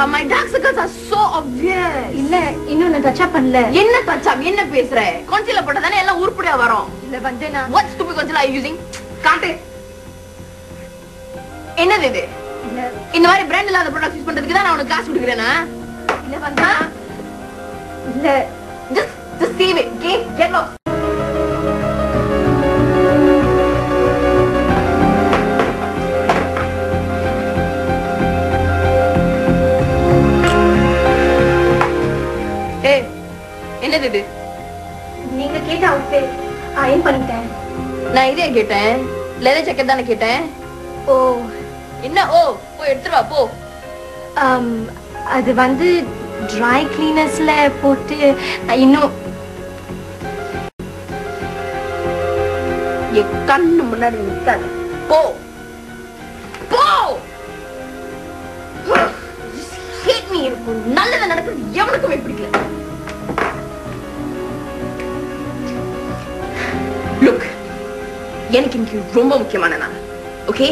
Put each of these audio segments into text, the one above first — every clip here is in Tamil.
My dark circles are so obvious. இல்ல இன்னும் நான் டச் அப் பண்ணல. என்ன டச் அப்? என்ன பேசுற? கான்சீலர் போட்டதானே எல்லாம் உருப்படியா வரும். இல்ல வந்து நான் What stupid concealer are you using? காட்டு. என்னது இது? இல்ல இந்த மாதிரி பிராண்ட் இல்லாத ப்ராடக்ட் யூஸ் பண்றதுக்கு தான் நான் உனக்கு காசு கொடுக்குறேனா? இல்ல வந்து இல்ல just save it, okay? Get lost. என்னது இது? நீங்க கேட்ட அவுட்ஃபிட் அயன் பண்ணிட்டேன். நான் இதே கேட்டேன். லெதர் ஜாக்கெட் தானே கேட்டேன். ஓ என்ன ஓ போய் எடுத்துட்டு வா போ. அது வந்து ட்ரை கிளீனர்ஸ்ல போட்டு இன்னும் என் கண்ணு முன்னாடி நிக்காத. போ போ. Had me. எனக்கு நல்லது நடக்குது எவனுக்குமே பிடிக்கல. Look, எனக்கு இன்னைக்கு ரொம்ப முக்கியமான நாள். Okay?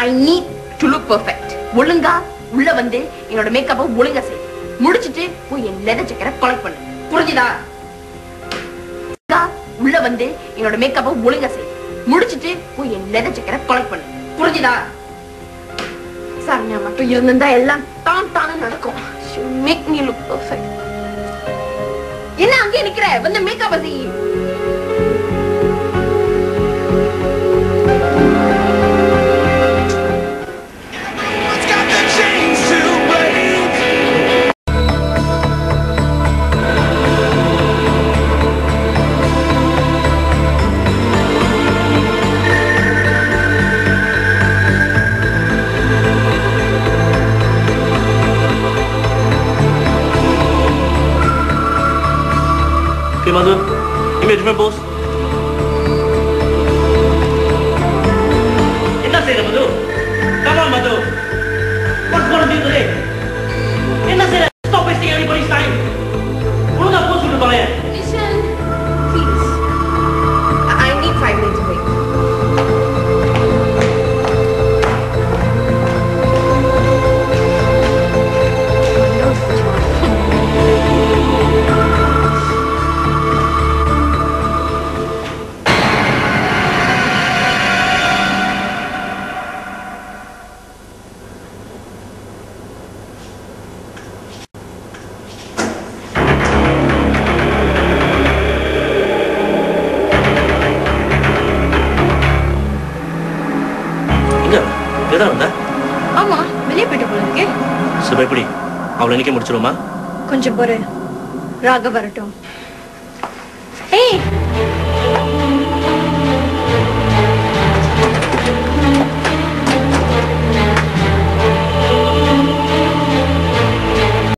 I need to look perfect. ஒழுங்கா உள்ள வந்து என்னோட மேக்கப்பை ஒழுங்கா செய். முடிச்சிட்டு போய் என் லெதர் ஜாக்கெட்டை கலெக்ட் பண்ணு. புரிஞ்சுதா? உள்ள வந்து என்னோட மேக்கப்பை ஒழுங்கா செய். முடிச்சிட்டு போய் என் லெதர் ஜாக்கெட்டை கலெக்ட் பண்ணு. புரிஞ்சுதா? சரண்யா மட்டும் இருந்தா எல்லாம் தானே நடக்கும். She make me look perfect. என்ன அங்கே நிக்கிற? வந்து மேக்கப்பை செய். Okay, Madhu. Give me a different pose. என்ன செய்யற மது? Come on, Madhu. What's going to do today? என்ன செய்யற? Stop wasting everybody's time. ஒழுங்கா போஸ் விட்டு பாரு. Listen, please. I need 5 minutes break. ஆமா வெளியே போயிட்டு போல இருக்கே. சரி எப்படி அவளை நிக்க முடிச்சிருமா? கொஞ்சம் பொறு, ராக வரட்டும். ஏய்